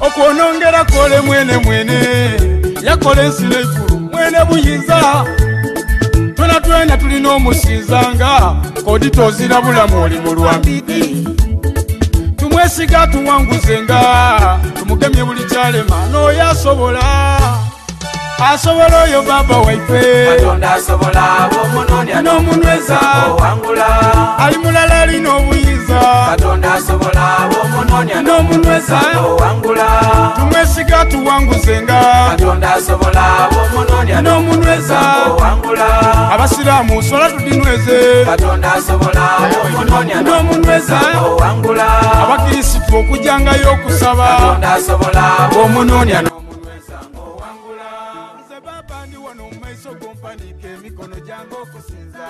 okwonongera kole mwene yakole ensile ikulu mwene buyinza twena tulina omusizanga kodi tozira bulamu oli mu lwambi tumwesiga tuwanguzenga tumugemye buli kyalema n'oyo asobola oyo baba waife Katonda asobola omunoonya n'omunyweza owangula ali mulala alina obuyinza Katonda asobola omunoonya n'omunyweza owangula tumwesiga tuwanguzenga Katonda asobola omunoonya n'omunyweza owangula abasiraamu sola tudinyweze Katonda asobola omunoonya n'omunyweza owangula abakirisitu okujangayo okusaba Katonda asobola omunoonya n'omunyweza owangula nze baba ndi wano mu maiso gompanike emikono gyange okusinza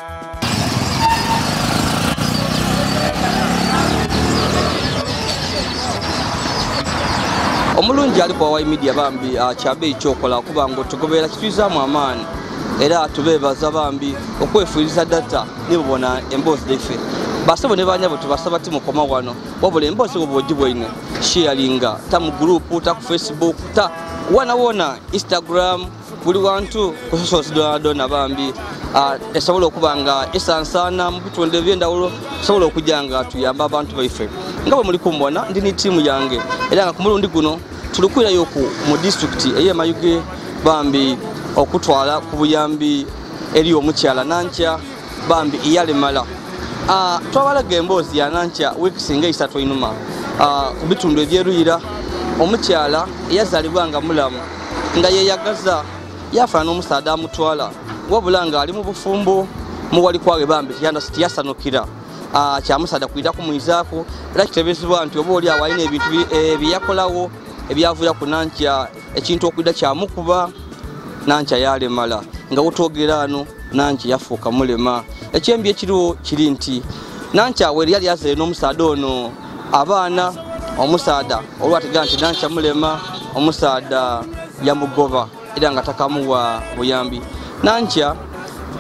omulungi ali kwa media bambi kyabe ekyokola kuba ngo tugobera kituzaamu amaani era tubebaza bambi okwefuiriza data nibona emboozi dhaife basabo ne banyabo tubasaba timu koma wano wabula emboozi obwoji bwaine sharinga ta mu group ta ku Facebook ta wona Instagram buli wantu ku social dona bambi esobola okubanga esansana mu bitonde byendawulo sobola okujanga tuyamba abantu baife ngabo muri kumbona ndi ni timu yange era nga kumulundi guno tulukwira yoku mu district eye mayuge bambi okutwala ku buyambi eri omukyala Nankya bambi iyale mala twabalaga emboozi ya Nankya week singa 3 inuma ku bitundu ebyeruyira omukyala yazalibwanga mulamu nga yeyagaza yafana omusada amutwala wabulanga ali mu bufumbo muwali kwawe bambi yasanukira kyamusada kwida kumwizaako era kitebezebwa nti oba oli awalina ebintu byeyakolawo ebyavuya ku Nankya ekintu okwida kyamukuba Nankya yalemala nga wotogera ano Nankya yafuuka mulema ekyembi ekiriwo kiri nti Nankya weri yali yazere n'omusada ono abaana omusada olwategera nti Nankya mulema omusada yamugoba era nga takamuwa buyambi Nankya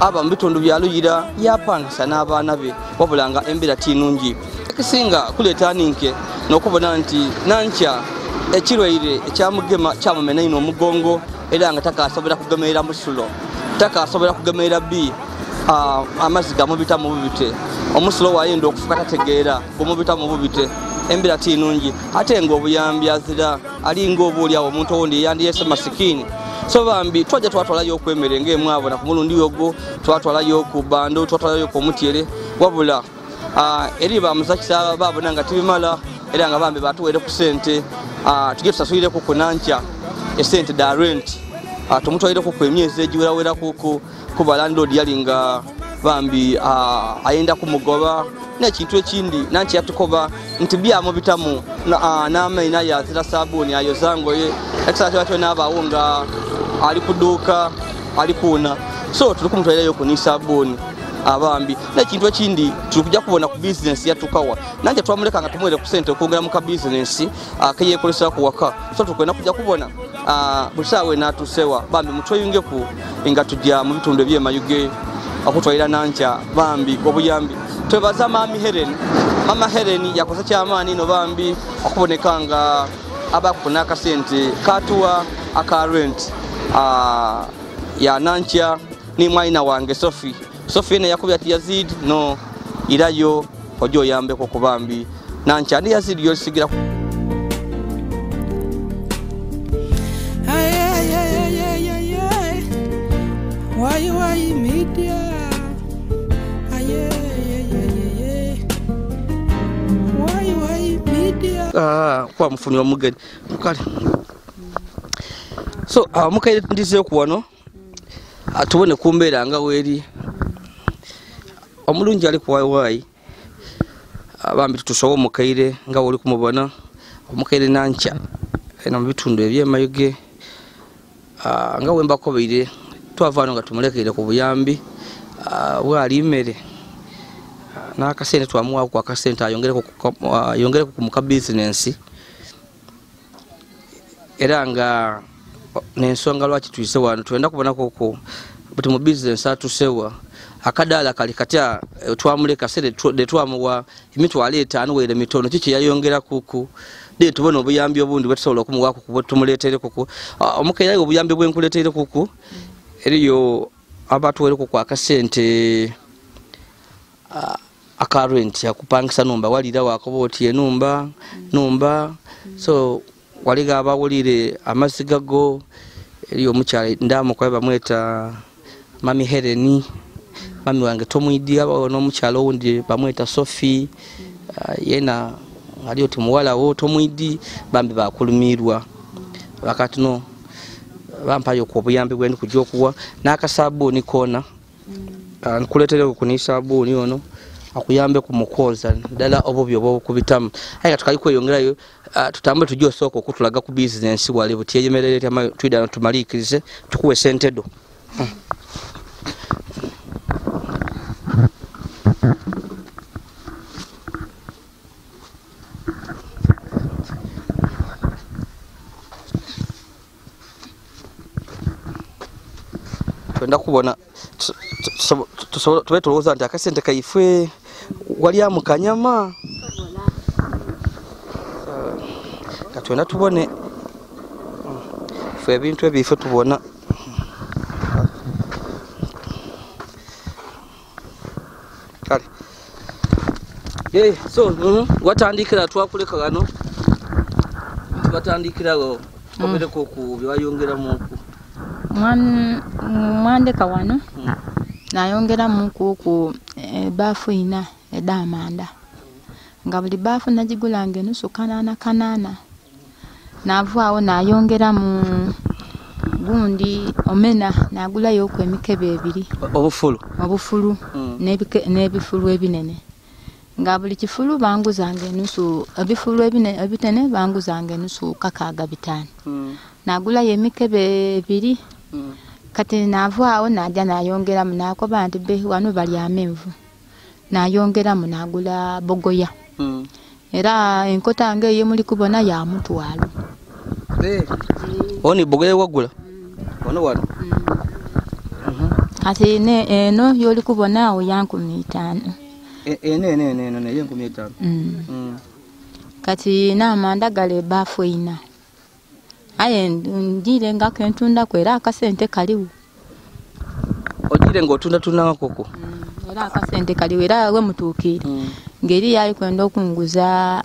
aba mbitundu byaluyira yapangisa n'abaana be wabulanga embeera tinungi ekisinga kuleeta ninke n'okubona nti Nankya ekirwaire ekyamugema kyamumena ino omugongo era nga takasobola kugemerera musulo takasobola kugemerera bi amazzi gamubita mu bubite omusulo wayenda okufuka tategeera gumubita mu bubite embeera tinungi ate nga obuyambi azira alinga obuulyawo omuntu owundi yandiyese masikini so bambi twaje twatwalayo okwemerenge mwabo na ku mulundi ogwo twatwalayo ku bando twatwalayo ku mutyere wabula eri bamuzakisa babona nga tibimala era nga bambi batuwere ku sente tujye tusasuyire ku Nankya esente da rent tumutwalire ku emyezi egiwerawera ku landlord yalinga bambi ayenda kumugoba n'ekintu ekindi Nankya yatukoba nti byamubitamu n'amaina yazira sabuni ayozangoye ekisatu kyo n'abawo nga ali kuduuka ali kuna so tuli kumutwalirayo ku sabuni abambi n'ekintu ekindi tuli kujja kubona ku business yatukawa Nankya twamuleka nga tumwere ku sente okwongera mu ka business keyekolesa ku waka so tukwenda kujja kubona busawe natusewa bambi mutweyungeku nga tujja mu bitundu ebyemayuge okutwalira Nankya bambi obuyambi twebaza mama Helen yakoze kyamaani no bambi okuboneka nga abakufuna akasente katuwa aka rent ya Nankya ni mwaina wange Sophie ne yakubya ati Yazid no irayo ojo yambe ko kubambi Nankya ndi Yazid Yolisigira why media why media kwa mfuni wa mugedi mukali so mukaire ndize ku wano atubone kumbera nga weri omulungi ali ku wai bambi tusowo mukaire nga woli kumubona omukaire Nankya ena bitundu ebyemayuge nga wemba kobeire twavano nga tumulekere ku buyambi bwali imere n'akasente twamuwa ku akasente ayongere ku muka business era nga n'ensonga lwaki tuyise wano twenda kubona koko buti mu business atusewa akadala kali katya twamuleka sede twamuwa emitwalo 5 were mitono kiki yayongera kuku de tubona obuyambi obundi bwetusobola okumuwako kubo tumuleetere kuku omukeera obuyambi bwenkuleetere kuku eriyo abatuwereko kwa akasente akarent yakupangisa numba walira wakoboti enumba so waliga abawulire amasigago eriyo omukyala ndamo kwa bamweta mami Heleni mami wange tomwidi aba n'omukyala owundi bamweta Sophie yena aliyo tumuwala wo tomwidi bambi bakulumirwa wakati no bampayo ku buyambi bwendi kujja okuwa n'akasabuni kona nkuleetere ku sabuni ono akuyambe kumukoza ddala obubi obwokubitamu aye tukali kweyongerayo tutambule tujjo soko okutulaga ku business wali butyeyemerere tama twida tumalikirize tukuwe sente do twenda kubona tube tulowooza nti akasente kaifwe wali amukanyama katwenda tubone fwe ebintu ebifwe tubona kale so watandikira twakuleka gano tubatandikirawo obereko ku byayongeramu mwandeka wano nayongera muku bafu ina edamanda nga buli bafu najigulanga enusu kanana navaawo nayongera mu gundi omena nagula yoko emikebe ebiri obufulu n'ebifulu ebinene nga buli kifulu banguzanga enusu ebifulu ebitene banguzanga enusu 65 nagula yemikebe ebiri kati navaawo najja nayongeramu nakoba nti be wano bali amenvu nayongeramu nagula bogoya era enkota nge ye muli kubona ya mutwalo oni bogoya wagula wano kati eno yoli kubona awo yankumi 5 ene yankumi 5 kati namanda gale bafu ina aye ndire nga kentunda kwera akasente kaliwo ogire ngotunda tunanga koko era akasente kaliwo era we mutukire ngeri yali kwenda okunguza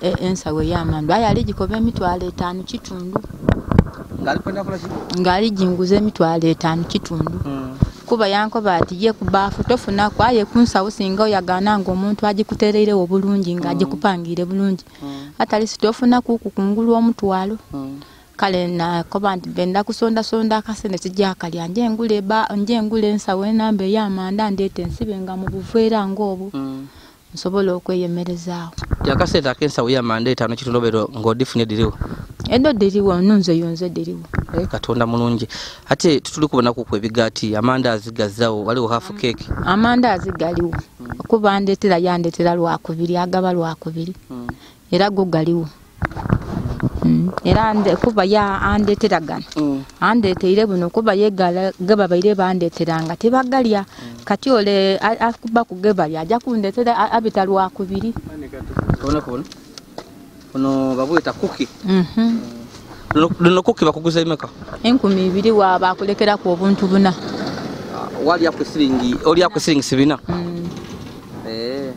ensawe y'amanda aye ali gikobe emitwalo 5 kitundu ngali jinguza emitwalo 5 kitundu kuba yankoba ati ye kubafu tofuna kwaye kunsawo singa oyagana ngo omuntu agikutereire obulungi nga agikupangire bulungi atali sitofuna kukungulwa omutwalo kale na koba nti benda kusonda akasente kijja kalya nje ngule ensawo enambe y'amanda ndete nsibenga mu buveera ng'obwo nsobola okweyemerezaawo yakasente akensawo y'amanda 5 kitundu bero ng'odifunye diriwo edo diriwo nunze yonze diriwo katonda mulungi ate tutuli kubona ku kwebigati amanda azigazawo waliwo half cake amanda azigaliwo kuba ndetera yandetera lwakubiri agaba lwakubiri era go galiwo era kuba ya andetera gana andeteire buno kuba yegala gaba baire bandeteranga tebagalya kati ole akuba kugeba yaja kundetera abita lwakubiri kubona ono babweta cookie Luno cookie bakuguza imeka 2,000 waba kulekera ku obuntu buna wali akusiringi oli akusiringi sibina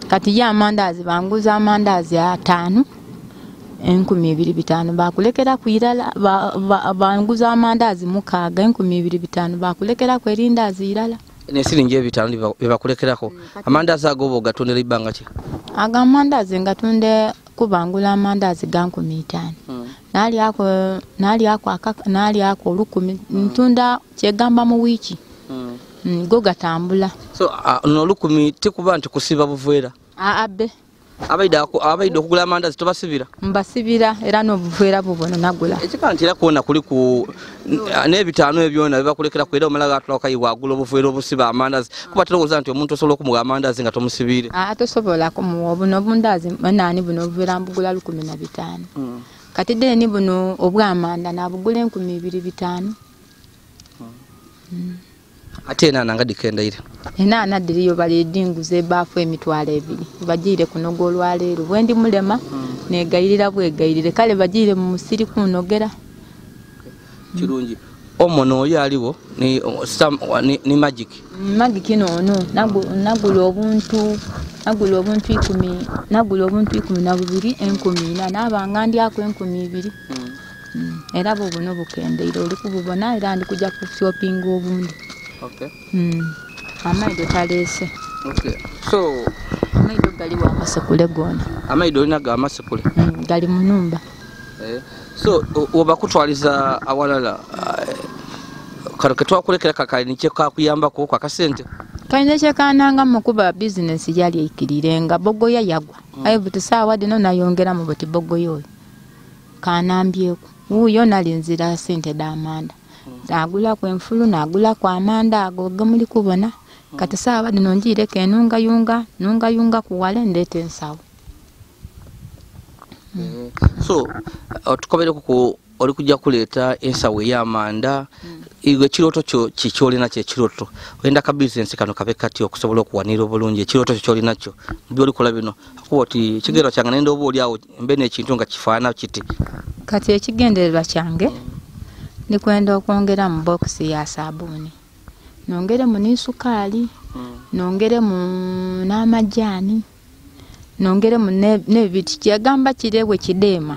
kati ya amandazi banguza amandazi 5 2,500 bakulekera kuirala banguza amandazi 6 2,500 bakulekera ku erindazi irala ne siringi 5 bakulekerako amandazi agobo gatondera ibanga ki aga amandazi ngatunde kubangula amandazi ga 5,000 nali ako olukumi ntunda kyegamba mu wiki go gatambula so no lukumi tikuba nti kusiba buveera abe abaida okugula amandazi tobasibira mbasibira era n'obuveera bubono nagula ekikantira kuona kuli ku n'ebitaano ebyona bibakulekera kwera omalaga atulaka iwagula obuveera obusiba amandazi kuba tulowooza nti omuntu osobola okumuwa amandazi nga tomusibire tosobola kumuwa buno obundazi nani buno obuveera mbugula 15 kati deni buno obwamanda nabugula 2,500 ate enana nga dikendaire enana diriyo balidinguze bafu emitwalo 2 bagire kunoga olwaleero bwendi mulema negayirira bwegayirire kale bagire mu musiri kunogera kirungi omono oyo aliwo ni magic nono nagula obuntu 10 nagula obuntu 12 14 nabanga ndi ako 12 era bo buno bukendeire oli kububona era ndi kujja ku shopping obundi. Okay. Amaido talese. Okay. So amaido gali wa masekule gona. Amaido olina ga masekule. Gali mu numba. So oba kutwaliza awalala karoke twakulekera kakali niche kakuyamba ko kwa kasente. Kaine chekananga mukuba business yali ikirirenga bogoya yagwa. Ayo butisawa dino nayongera mu buti bogoyo. Kanambyeko. Uyo nalinzira sente damanda. Agula kwa enfulu nagula kwa amanda agoga muri kubona. Kati sawa dino njire ke nunga yunga kuwale ndete nsawo. So tukobere kuko oli kujja kuleta ensawe ya amanda igwe kiroto kyo kikyolina kye kiroto wenda ka business kano kabe kati okusobola okuwanira obulungi kiroto kyo linacho byoli kola bino akuboti kigero kyanga nende obuli awo mbene ekintu nga kifaana kiti kati ekigendererwa kyange ni kwenda okwongera mu box ya sabuni nongere mu nisukali nongere mu n'amajani nongere mu nebiti kyagamba kirewe kidema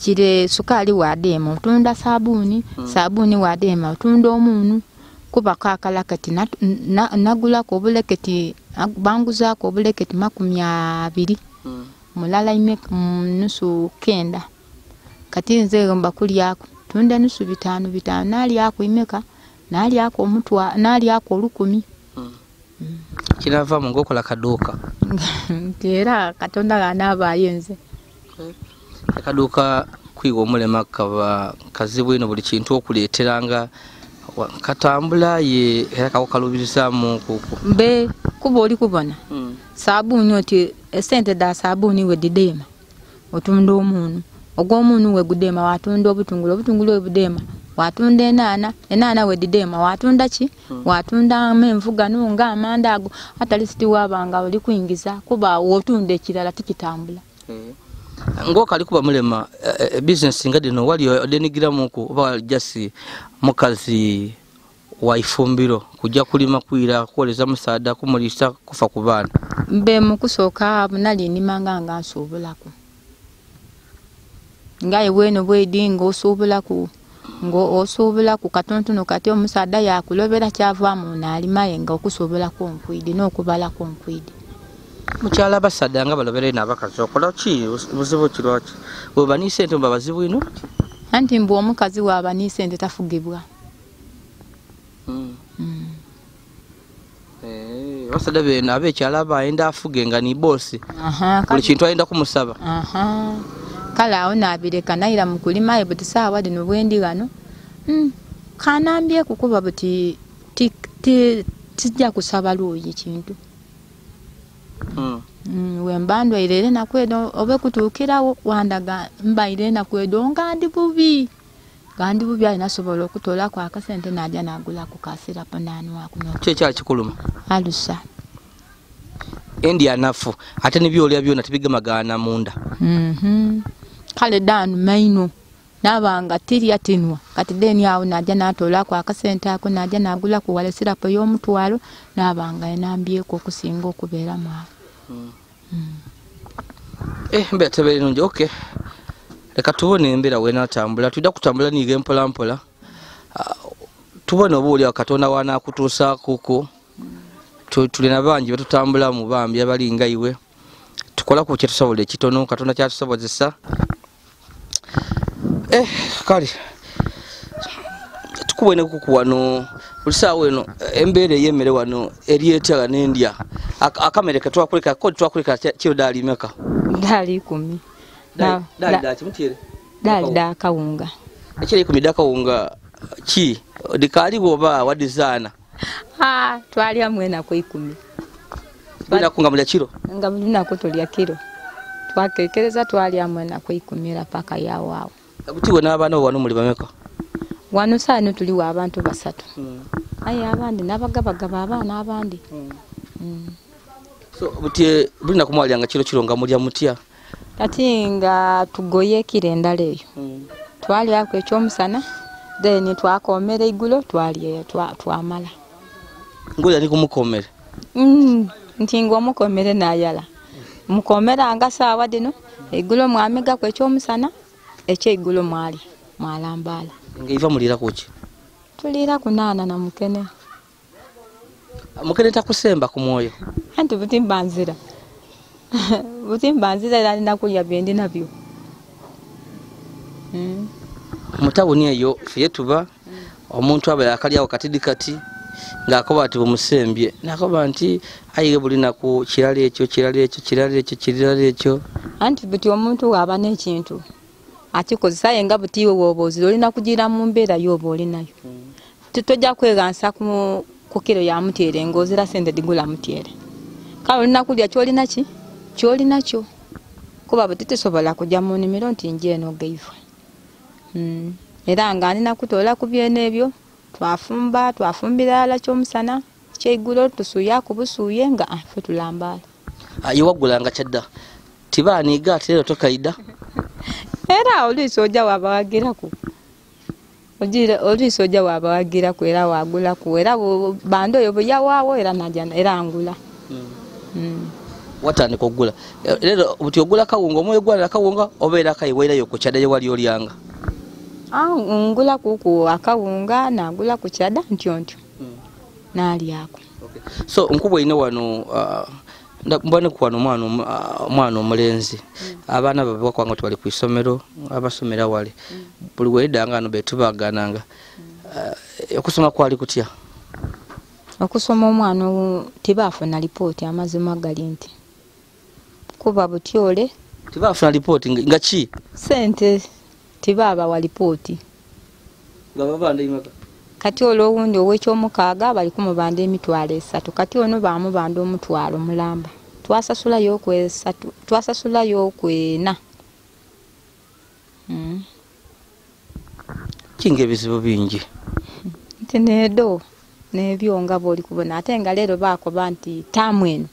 kire sukali wa dema utunda sabuni sabuni wa dema utunda omunu kuba kakala kati nagula ko buleketi banguza ko buleketi 20 mulala ime nusu kenda kati nze ngomba kuli yako tunda nusu 5 nali yako imeka nali yako omutwa nali yako 10 kinava mungoko la kaduka era katonda ganaba yenze kaduka kwigo Omulema kaba kazibu ino buli kintu okuleteranga katambula ye era kakalubirizamu kuko mbe kuba oli kubona sabuni oti sente da sabuni we didema otunda omunu ogw'omunu we gudema watunda obutungulu obudema watunda enana we didema watunda ki watunda amenvuga nunga amanda ago atalisiti wabanga oli kuingiza kuba wotunda ekirala tikitambula ngoka alikuba Omulema business ngadi no wali odenigramu ko oba jasi mukazi wa ifumbiro kujja kulima kwira kwoleza musada kumulisa kufa kubana mbe mukusoka nali nimanga nsobulako ngaye bweno bwedingo osobulako ngo osobulako katontono kati omusada yakulobera kyavamu nalimaye nga okusobulako nkwidi n'okubalako nkwidi muchala basada nga balobere nabakazi okola ki buzibu kirwaki oba ni sente mba bazibu ino anti mbu omukazi waba ni sente tafugibwa basada bena abechala baenda afuge nga ni boss buli kintu aenda kumusaba kala awo nabireka naira mukulima ebutisawa dino bwendi gano kanambye kukuba buti tijja kusaba luyi kintu wembandwa irere nakwedo obe kutukirawo wandaga mbaire nakwedo ngandi bubi ayina sobola okutola kwa akasente najja nagula ku kasira panani wakuno kyekyali kikuluma alusa endi anafu ate nibyolya byona tibiga magana munda kale danu maino nabanga tiri atinwa kati deni awo najja natola kwa akasente ako najja nagula ku walesira po y'omutwalo nabanga enambyeko okusinga okubeera mwa mbete beri nungi okay leka tubone embera wena tambula tuda kutambula nige mpola tubone obuli akatonda wana kutusa kuko tulina banji batutambula mu bambi abalinga iwe tukola ku kyetusobole kitono katonda kyatusobozesa kali tukubone kukuwano ulisawe no embera yemere wano erieta n'endya akamere katwakuleka ko twakuleka kyo dali meka dali 10 dali kimutire dali da kawunga ekiri 10 da kawunga ki dikali goba wadizana twali amwena ko 10 bina kunga mulya kiro nga mulina ko tolya kiro twakekereza twali amwena ko 10 paka yawo akutiwe n'abana wano muli bameka wano sano tuli wa abantu basatu aye abandi nabagabagaba abaana abandi. So butie bulina kumwalyanga kiro nga mulya mutya kati nga tugoye kirendala eyo twalyako ekyomusana then twakomera igulo twalya twamala ngulya ni kumukomera nti ng'omukomere nayala mukomera nga saawa dino igulo mwamegako ekyomusana ekyeigulo mwalambala nga iva mulira kuki tulira kunaana na mukene takusemba ku mwoyo anti butimbanzira era alina kulya byendi nabyo mutabuni eyo fye tuba omuntu aba akalyawo katidikati ng'akoba ati bumusembye nakoba nti ayiye bulinaku kirala ekyo anti buti omuntu waba n'ekintu akikozesa yenga buti iwe woba ozira olina kugira mu mbeera y'oba olinayo tojja kwegansa ku kiro ya mutyere ng'ozira sente digula mutyere kale olina kulya kyolinakyo kuba buti tesobola kujja mu nnimiro nti njeeno gaiva era nga nina kutoola ku byene ebyo twafumbira ala kyomusana kyeigulo tusuya ku busuye nga ffe tulambala yewaggulanga kyadda tibaaniiga ate leero tokaida era oluusi ojja wabawagiraku era wagulaku era banda oyo bweyawaawo era najana era ngula watandika okugula leero buti ogula kawunga omwoyo gwalira kawunga obeera kayiwairayo ku kyadda yewali olyanga ngula kuku akawunga nagula ku kyadda ntyo nalyako so nkuba ine wano mbone kuwano omwana omulenzi abaana babe bakwanga tubali ku isomero abasomera wali buli weddanga ano betubagananga okusoma kwali kutya okusoma omwana tibafuna lipooti amazima gali nti kuba butyole tibafuna lipooti nga ki sente tibaba wa lipooti nga babanda imaka kati olwowundi ow'ekyomukaaga bali kumubanda emitwalo 3 kati ono bamubanda omutwalo mulamba twasasulayo kwena kinga ebizibu bingi nti needo n'ebyo nga bw'oli kubona ate nga leero baakoba nti taamu eno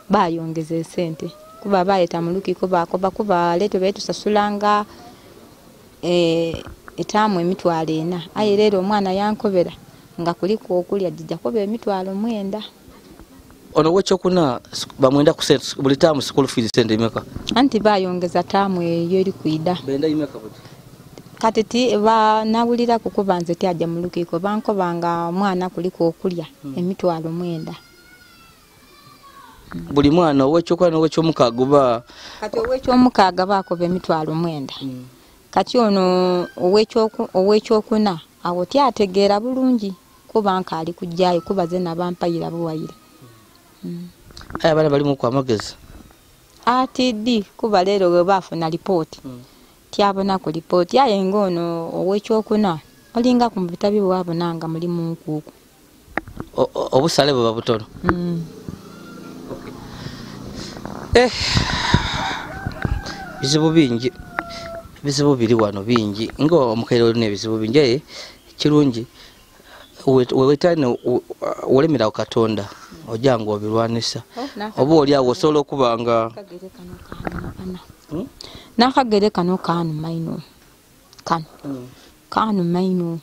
baayongeza esente kuba baayeta mu lukiko baakoba kuba leero beetusasulanga etaamu emitwalo 4 aye leero omwana yankobera nga kuliko okulya jijja koba emitwalo 9 ono wekyokuna bamwenda ku sente buli taamu school fees sente imeka anti baayongeza taamu eyo eri kwida benda imeka buti kati banawulira kukuba nze tyajja mu lukiko bankobanga omwana kuliko okulya emitwalo 9 buli mwana ow'ekyokuna n'ow'ekyomukaaga kati ow'ekyomukaaga baakoba emitwalo 9 kati ono ow'ekyokuna awo tyategeera bulungi kuba nka ali kujjayo kuba ze nabampayira buwayire aya abaana balimu ku amagezi atidi kuba leero we baafuna lipooti tyabona ku lipooti aye ng'ono ow'ekyokuna olinga ku bitabi bwabonanga mulimu nkuuku obusale bwe babutono bizibu biri wano bingi nga omukaire olina ebizibu bingi kirungi wewetane olemerawo Katonda ojanga obirwanisa oba oli awo osobola okuba nga nakagere kano kanu maino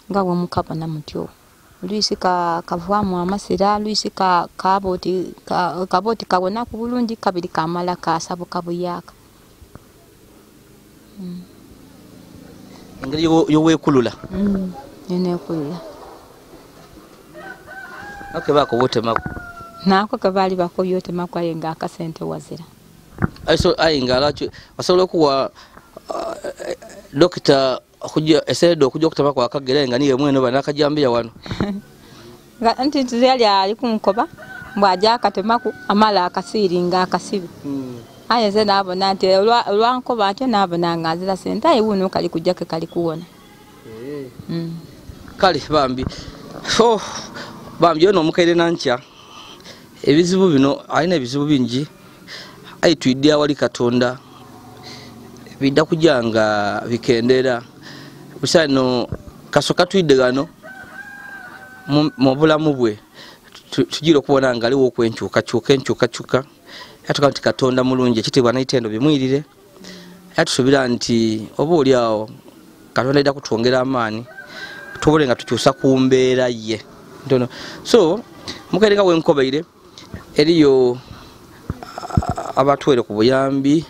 nga womukabona mutyo luisi kavaamu amasira luisi kaboti kabona ku bulungi kabiri kamala kasabuka buyaka engeri yowekulula yenekulula akebako botemako nako kabali bakoyotemako aye nga akasente wazira aiso ayinga alacho wasobola okuwa dokita okujja esedo okujja okutamako akagera nga niye mwene banakajambira wano nga anti tuzali ali kunkoba mbwaja akatemaku amala akasiringa akasibi aye ze nabona nti olwankoba atyo nabona nga azira sente aye wuno kali kujjake kali kuwona kali bambi ono omukaire nankya ebizibu bino alina ebizibu bingi aye twidde awali Katonda bidda kujanga bikendera busano kasoka twidde gano mu bulamu bwe tujira okubona nga aliwo okwenkyukakyuka yatuka nti Katonda mulungi ekitibwa n'itendo bimwirire yatusubira nti oba oli awo Katonda ida kutwongera amaani tubule nga tukyusa ku mbeera ye ntono. So mukaire nga wenkobeire eriyo abatwere ku buyambi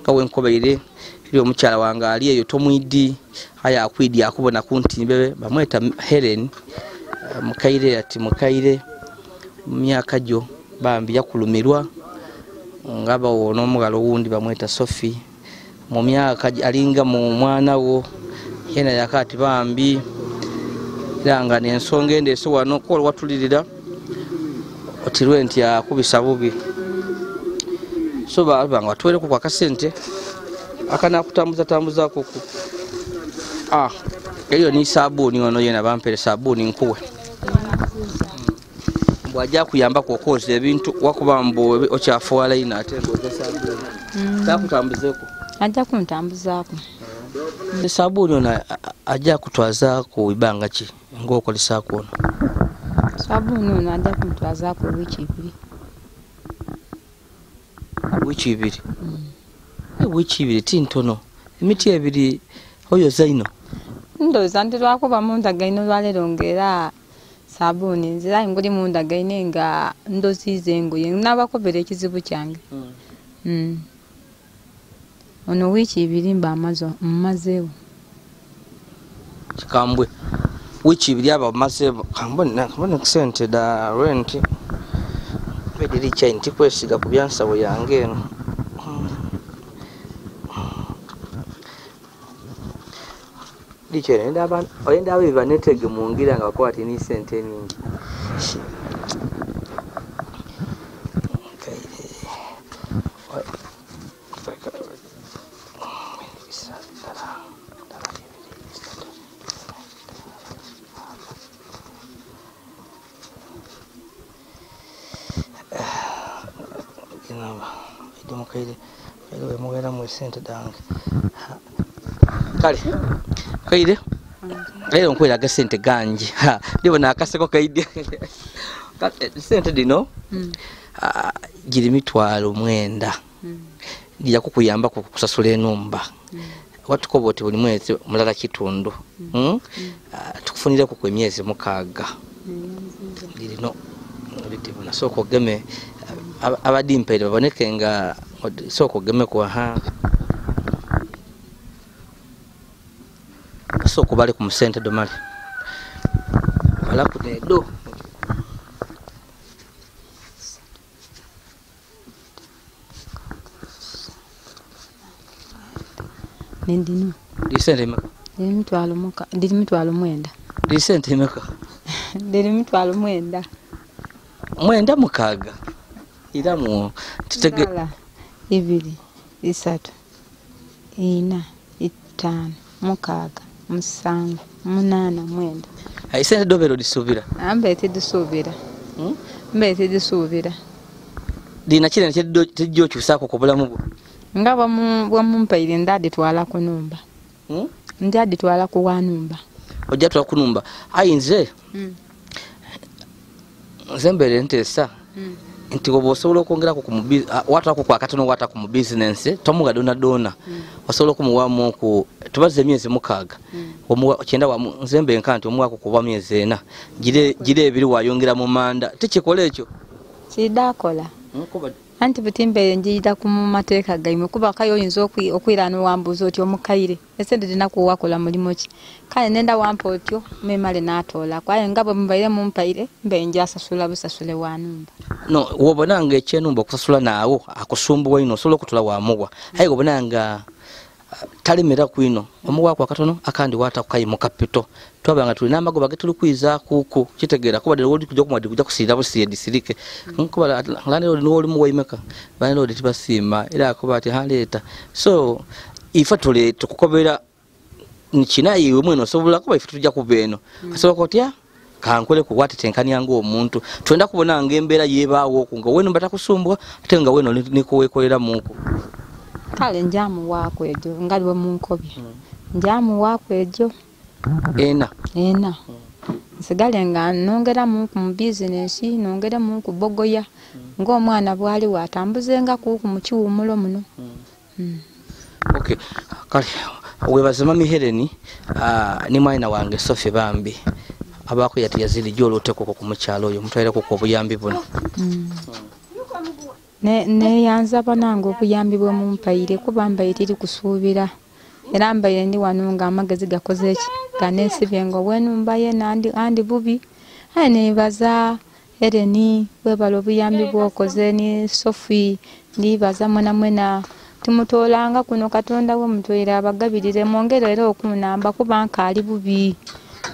nga wenkobeire eriyo omukyala wange ali eyo tomwidi aya akwidi akubona kuntimbe bamweta Helen mukaire ati mukaire myaka jo bambi yakulumirwa ngaba ono omugalo wundi bamweta Sophie mu myaka alinga mu mwana wo yena yakati bambi langa n'ensonga endeso wano ko watulirira otirwe nti akubisa bubi so banga watwere ku kwa kasente akana kutambuza ko eriyo ni sabuni ono yena bampere sabuni nkuwe bwajja kuyamba kukoza ebintu wakuba mbo okyafuwala ina ate ngoza sabuni takutambuzeko ajja kuntambuzako sabuni ona ajja kutwazako ibanga ki ng'okolesako ono sabuni ono ajja kuntwazako wiki ibiri tintono emiti ebiri oyo zaino ndoza ndirwakuba mundagaino lwalero ngera sabuni nzira nguli mundagaine nga ndozize engoye nabakobera ekizibu kyange ono wiki ibiri mba mmazeewo kikambwe wiki ibiri aba mmazeewo kambone kusente da rent bediri chain tikwesiga ku byansawo yange eno dichere ndaba oyenda abiba netege mungira nga bakwati ni sente nyingi sente dange kale kaide lero nkwera ga sente ganji ndibona akaseko kaide sente dino giri mitwalo mwenda ndija kukuyamba kusasula enumba watukoboti buli mwezi mulala kitundu tukufunire ku emyezi mukaaga lirino litibona soko geme abadimpere baboneke nga soko geme kwa soko bali ku musente domali bala ku dedo nendino disente meka ndiri mitwalo mwenda disente meka ndiri mitwalo mwenda mukaaga iramu tutege 2 3 4 5 mukaaga 7 8 mwenda aisente dobero disubira ambete disubira dina kile tejjo kyusako ku bulamu bwo ngaba bwamumpaire ndadi twala ku numba ndadi twala ku wanumba ojja twala ku numba ayinze zembere ntesa nti obosobola okwongera ku watu kwa katono wata ku business tomuga dona wasobola okumuwamu ku tubaze emyezi mukaaga kyenda wa nzembe nkanti omwaka kuba myezi 4 gire ebiri wayongera mu manda tikikola ekyo sidakola anti butimbe njida ku mateeka gaime kuba kayo yinzo okwirana wambuzo oti omukaire esende dinaku wakola mulimo ki kale nenda wampo otyo memale natola kwaye ngabo mbaire mumpaire mbenja asasula busasule wanumba no wobonanga ekyenumba okusasula naawo akusumbuwa ino solo kutula wamuwa ayi wobonanga talimera kwino omuwa kwa katono akandi wata kukayi mu kapito twabanga tuli namagoba getuli kwiza kuku kitegera kuba dero oli kujja kumwadi kujja kusira busiye disirike kuba lane oli no oli mu waimeka bane oli tibasima era kuba ati haleta so ifa tole tukukobera nikina yiwe mweno sobola kuba ifa tujja kubeno asobola kotya kankole ku wati tenkani yangu omuntu twenda kubona ngembera yebawo kunga weno batakusumbwa ate nga weno niko wekolera muko kale njamu wako ejo ngaliwe munkobi njamu wako ejo ena nsigale nga nongeramu ku business nongeremu ku bogoya ng'omwana bwali watambuzenga ku mukiwumulo muno. Okay, kale webaza mami Helen ni mwana wange Sophie Bambi abako yati Yazid joloteko ku mukyalo oyo mutwaleko ku obuyambi buno. Ne yanza banango obuyambi bwe mumpaire kuba mbaye tiri kusuubira era mbaye ndi wano nga amagezi gakoze ki ganesibyengo bwenumba ye andi bubi nebaza Helen webala obuyambi bwokoze ni Sophie ndibaza mwena tumutolanga kuno Katonda we mutwera abagabirire mwongere era okunamba kuba nkali bubi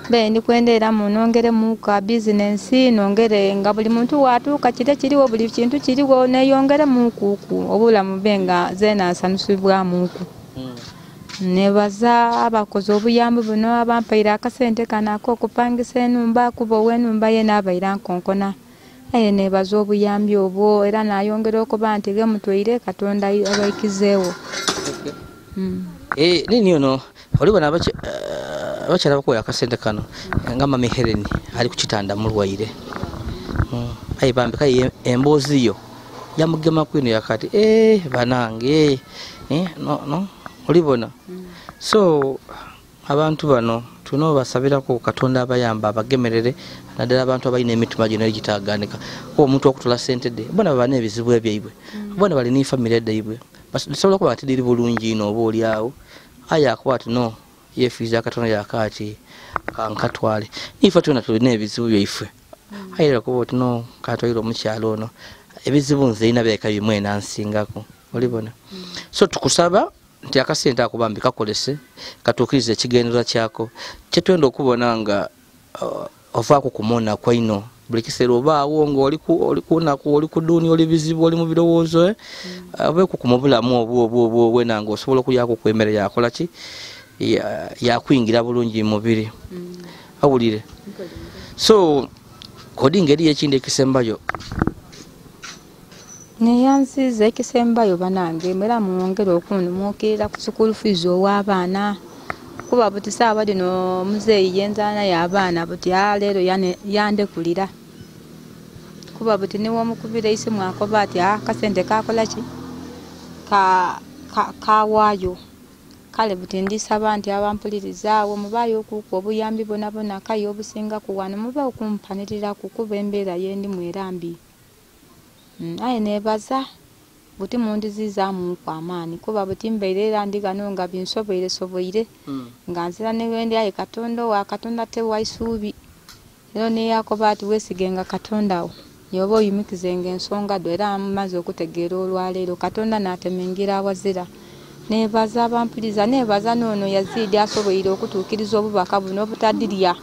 ndi kwendera munongere mu ka business nongere nga buli muntu watuuka kiriwo buli kintu kiriwo neyongere mu kuku obulamu benga zena asanusibwa muku. Nebaza abakoze obuyambi buno abampaire akasente kanako okupangisa enumba kuba wenumba ye nabaira nkonkona. Nebaza obuyambi obwo era nayongera okuba nti ge mutwire Katonda abaikizeewo. Nini ono olibona abakyala bakola akasente kano nga mami Helen ali kukitanda mulwaire. Bambi kaye emboozi yo yamugema kwino yakati banange no olibona. So abantu bano tuno basabirako Katonda abayamba abagemerere naddala abantu abalina emitima gino egitaganika ko omuntu okutula sente de bona bana ebizibu ebyaibwe bona bali ni family edaibwe basobola kuba atidiri bulungi ino oba oli awo aya akwati no yefiza Katonda yakati kankatwale ife tuna tulina ebizibu byaife ayira kuba tuno katwire omukyalo ono ebizibu nze ina byeka bimwe nansingako olibona. So tukusaba nti akasente akubambi kakolese katukirize ekigendera kyako kyetwenda okubona nga ovaako kumona kwaino buli kiseera obaawo nga oli ku duuni oli bizibu oli mu birowoozo obeeku ku mubulamu obwo wenanga osobola okuyako kwemere yakola ki yakuyingira bulungi mubiri awulire. So kodi ngeri yekindi ekisembayo neyansiza ekisembayo banange mera mwongere okunumukirira ku school fees ow'abaana kuba buti saaba dino muzeeyi yenzana y'abaana buti leero yandekulira kuba buti niwomukubira isimu akoba ati kasente kakola ki kawaayo kale buti ndisaba nti abampulirizaawo mubaayo okuku obuyambi bonabona kayo obusinga ku wano muba okumpanirira kukuba embeera yendi mwerambi. Nebaza buti mundizizamu kwamaani kuba buti mbeerera ndigano nga binsoboire nga nzira newendi aye Katonda wa Katonda tewaisuubi ero neyakoba ati wesigenga Katonda wo yoba oyimikizenga ensonga do era amaze okutegeera olwaleero Katonda n'atemengira awazira. Nebaza abampuliriza nebaza n'ono Yazid asoboire okutuukiriza obubaka buno obutadirya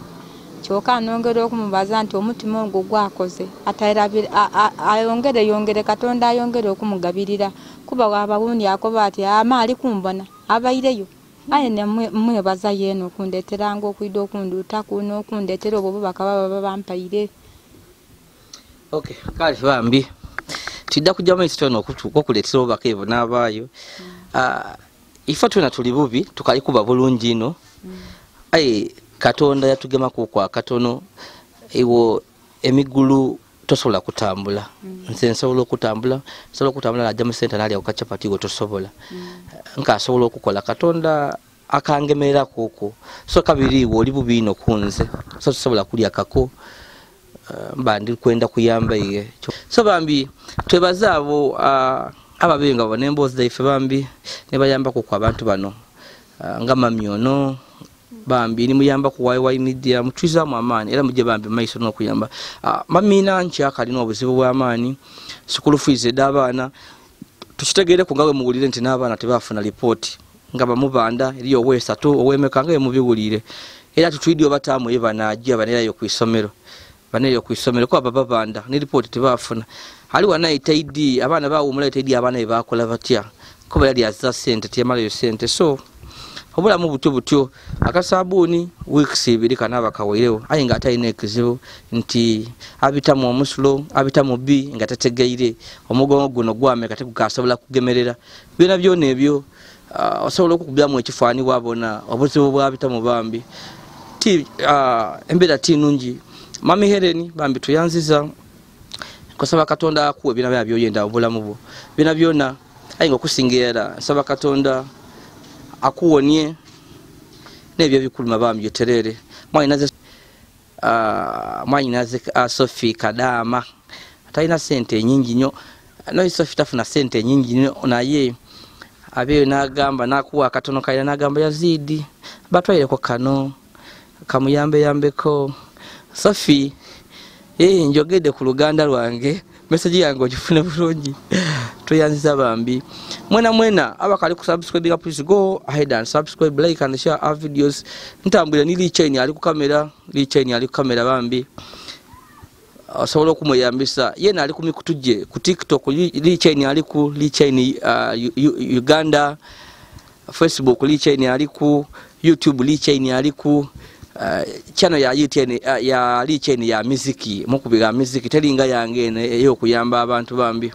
kyoka nongera okumubaza nti omutima ogwo gwakoze ayongere Katonda ayongere okumugabirira kuba wabawundi akoba ati amaali kumbona abaireyo aye nemwebaza yeno okundeteranga okwida okunduta kuno okundetera obwo bakaba bampaire. Okay, kale bambi tidda kujja mu istono okuletera obubaka ebyo n'abaayo. Ife twena tuli bubi tukali kuba bulungi ino aye Katonda yatugema kwa katono ewo emigulu tosobola kutambula. Nze nsobola okutambula najja mu sente nali okachapati go tosobola nka asobola okukola Katonda akangemerera kuko. So kabiri oli bubi ino kunze so tosobola kulya kako mbandi kwenda kuyamba iye. So bambi twebazaabo ababenga bone emboozi zaife bambi ne bayamba ku abantu bano nga mami Ono bambi ni muyamba ku YY media mutwiza mu amaani era muje bambi maiso no kuyamba mami nanchi akalina obuzibu bw'amaani school fees ed'abaana tukitegeere ku ngawe mugulire nti n'abaana tebafuna report nga bamubanda eriyo ow'esatu ow'emeka nga mubiwulire era tutwidio bataamu ebanajja banerayo ku isomero kwa baba banda ni report tebafuna ali wana itaidi abaana baawumula itaidi abaana bakola batya kuba yali azza sente tiyamalayo sente. So obulamu butyo akasabuni weeks ibiri kanaba kawairewo aye nga atayina ekizibu nti abitamu omusulo abitamu B nga tategeire omugongo guno gwame kate kukasobola kugemerera byona byona ebyo osobola okukubyamu ekifaani wabona obuzibu bwabitamu bambi embeera ti nungi mami Helen bambi tuyanziza kusaba Katonda akuwe bina byoyenda obulamu bwo bina byona ayinga okusingira saba Katonda akuwonye nebyo bikuluma bambi yoterere mwanyinaze Sophie Kadama atayina sente nyingi nnyo no Sophie tafuna sente nyingi nnyo naye abeyo nagamba nakuwa katono kaira nagamba Yazid batwaireko kano kamuyambe Sophie njogede ku luganda lwange message yange ogifune bulungi tuyanziza bambi mwena abakali ku subscribe please go ahead and subscribe, like and share our videos. Ntambula ni lichain ali ku kamera bambi osobola okumuyambisa yena ali ku mikutuje ku TikTok lichain ali ku Uganda, Facebook lichain ali ku YouTube lichain ali ku channel ya YouTube ya lichain ya muziki mukubiga muziki telinga yange eyo kuyamba abantu bambi.